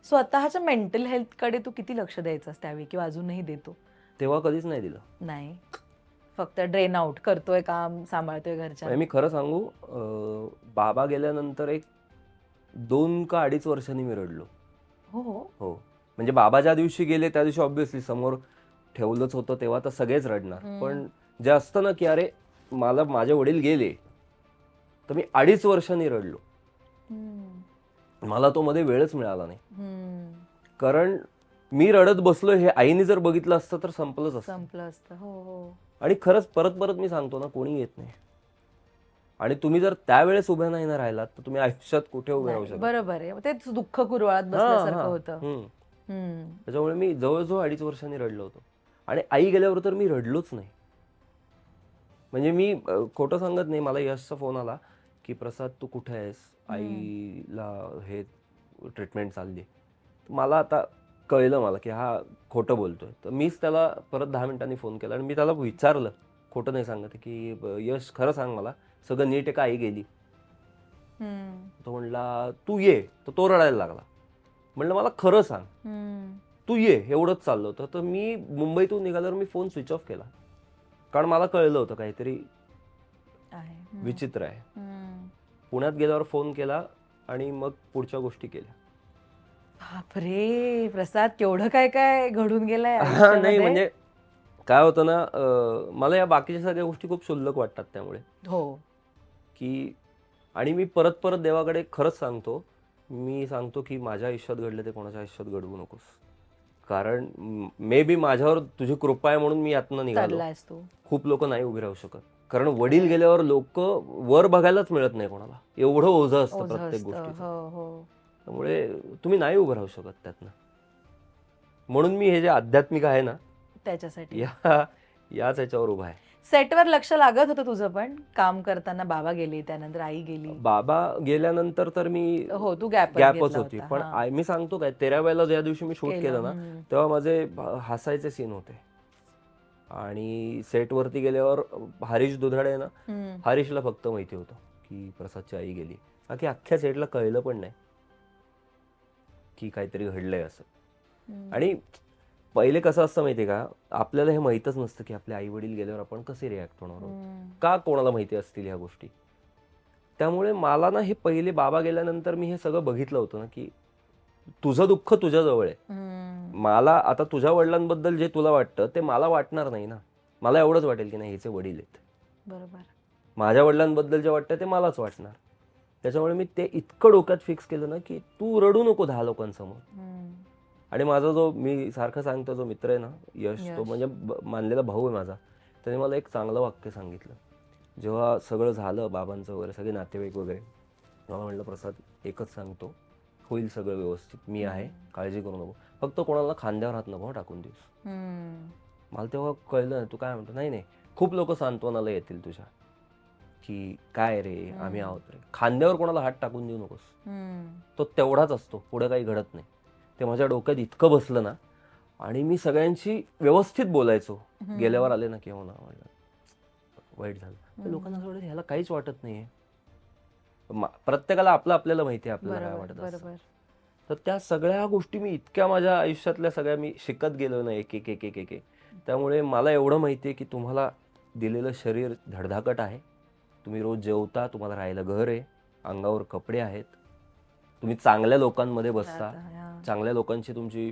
स्वतःच्या मेंटल हेल्थकडे तू किती लक्ष द्यायचंस त्यावेळी किंवा अजूनही देतो? तेव्हा कधीच नाही दिलं. नाही. फक्त ड्रेन आउट करतोय काम, सांभाळतोय घरच्या. म्हणजे मी खरं सांगू, बाबा गेल्यानंतर एक 2 का 2.5 वर्षांनी मी रडलो. हो, हो. हो. म्हणजे बाबा ज्या दिवशी गेले त्या दिवशी ऑब्व्हियसली समोर ठेवलंच होतं तेव्हा तर सगळेच रडणार. पण जे असतं ना, की अरे मला माझे वडील गेले, तर मी 2.5 वर्षांनी रडलो. मला तो मध्ये वेळच मिळाला नाही. कारण मी रडत बसलोय हे आईने जर बघितलं असतं तर संपलंच असतं. संपलं असतं. हो, हो. आणि खरंच परत परत मी सांगतो ना, कोणी येत नाही. आणि तुम्ही जर त्यावेळेस उभे नाही ना राहिलात तर तुम्ही आयुष्यात कुठे उभे राहू नाही, शकता. बरोबर आहे. तेच दुःख कुरवाळत बसल्यासारखं होतं. त्याच्यामुळे मी जवळजवळ 2.5 वर्षांनी रडलो होतो. आणि आई गेल्यावर तर मी रडलोच नाही. म्हणजे मी खोटं सांगत नाही, मला यशचा फोन आला की प्रसाद तू कुठे आहेस, आईला हे ट्रीटमेंट चालली. मला आता कळलं मला की हा खोटं बोलतोय. तर मीच त्याला परत 10 मिनिटांनी फोन केला आणि मी त्याला विचारलं, खोटं नाही सांगत, की यश खरं सांग मला सगळं नीट आहे का, आई गेली? तो म्हणला तू ये. तर तो रडायला लागला. म्हणलं मला खरं सांग, तू ये, एवढंच चाललं होतं. तर मी मुंबईतून निघाल्यावर मी फोन स्विच ऑफ केला. कारण मला कळलं होतं काहीतरी विचित्र आहे. पुण्यात गेल्यावर फोन केला आणि मग पुढच्या गोष्टी केल्या. बापरे प्रसाद, केवढं काय काय घडून गेलंय नाही आयुष्यामध्ये. म्हणजे काय होतं ना, मला या बाकीच्या सगळ्या गोष्टी खूप क्षुल्लक वाटतात त्यामुळे. हो. की आणि मी परत परत देवाकडे खरंच सांगतो, मी सांगतो की माझ्या आयुष्यात घडलं ते कोणाच्या आयुष्यात घडवू नकोस. कारण मे बी माझ्यावर तुझी कृपा आहे म्हणून मी यातनं निघालो. तरलायस तू. खूप लोक नाही उभे राहू शकत. कारण वडील गेल्यावर लोक वर बघायलाच मिळत नाही कोणाला. एवढं ओझं असतं ओझं प्रत्येक असतं. गोष्टीचं. हो, हो. त्यामुळे तुम्ही नाही उभं राहू शकत त्यातनं. म्हणून मी हे जे आध्यात्मिक आहे ना, त्याच्यासाठी याच याच्यावर उभा आहे. सेटवर लक्ष लागत होतं तुझं, पण काम करताना बाबा गेले, त्यानंतर आई गेली. बाबा गेल्यानंतर तर मी हो, तू गॅपच गॅपच होती. होता. पण हां. मी सांगतो काय, 13 वेळेला ज्या दिवशी मी शूट केलं ना, तेव्हा माझे हसायचे सीन होते. आणि सेटवरती गेल्यावर हरीश दुधाडे आहे ना, हरीशला फक्त माहिती होतं की प्रसादची आई गेली. बाकी अख्ख्या सेटला कळलं पण नाही की काहीतरी घडलंय असं. आणि पहिले कसं असतं माहितीये का, आपल्याला हे माहीतच नसतं की आपले आई वडील गेल्यावर आपण कसे रिॲक्ट होणार आहोत, का कोणाला माहिती असतील ह्या गोष्टी. त्यामुळे मला ना हे पहिले बाबा गेल्यानंतर मी हे सगळं बघितलं होतं ना, की तुझं दुःख तुझ्या जवळ आहे. मला आता तुझ्या वडिलांबद्दल जे तुला वाटतं ते मला वाटणार नाही ना. मला एवढंच वाटेल की नाही हिचे वडील आहेत. बरोबर. माझ्या वडिलांबद्दल जे वाटतं ते मलाच वाटणार. त्याच्यामुळे मी ते इतकं डोक्यात फिक्स केलं ना, की तू रडू नको 10 लोकांसमोर. आणि माझा जो मी सारखं सांगतो जो मित्र आहे ना, यश, तो म्हणजे मानलेला भाऊ आहे माझा. त्याने मला एक चांगलं वाक्य सांगितलं. जेव्हा सगळं झालं बाबांचं वगैरे, सगळे नातेवाईक वगैरे, मला म्हणलं प्रसाद एकच सांगतो, होईल सगळं व्यवस्थित, मी आहे, काळजी करू नको, फक्त कोणाला खांद्यावर हात नको टाकून देऊस. मला तेव्हा कळलं, तू काय म्हणतो, नाही नाही खूप लोक सांत्वनाला येतील तुझ्या, की काय रे आम्ही आहोत रे, खांद्यावर कोणाला हात टाकून देऊ नकोस. तो तेवढाच असतो, पुढे काही घडत नाही. ते माझ्या डोक्यात इतकं बसलं ना, आणि मी सगळ्यांशी व्यवस्थित बोलायचो. गेल्यावर आले ना किंवा म्हणलं वाईट झालं, लोकांना असं वाटत ह्याला काहीच वाटत नाहीये. प्रत्येकाला आपलं आपल्याला माहिती आहे आपल्याला काय वाटत असतं. तर त्या सगळ्या गोष्टी मी इतक्या माझ्या आयुष्यातल्या सगळ्या मी शिकत गेलो ना, एक एक एक एक एक. त्यामुळे मला एवढं माहिती आहे की तुम्हाला दिलेलं शरीर धडधाकट आहे. तुम्ही रोज जेवता, तुम्हाला राहायला घर आहे, अंगावर कपडे आहेत, तुम्ही चांगल्या लोकांमध्ये बसता, चांगल्या लोकांशी तुमची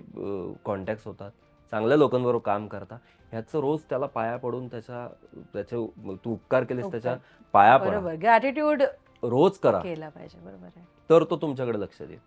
कॉन्टॅक्ट होतात, चांगल्या लोकांबरोबर काम करता. ह्याचं रोज त्याला पाया पडून त्याचे तू उपकार केलेस त्याच्या पाया पडा. बरोबर. ग्रॅटिट्यूड रोज करा, केला पाहिजे. बरोबर आहे. तर तो तुमच्याकडे लक्ष देईल.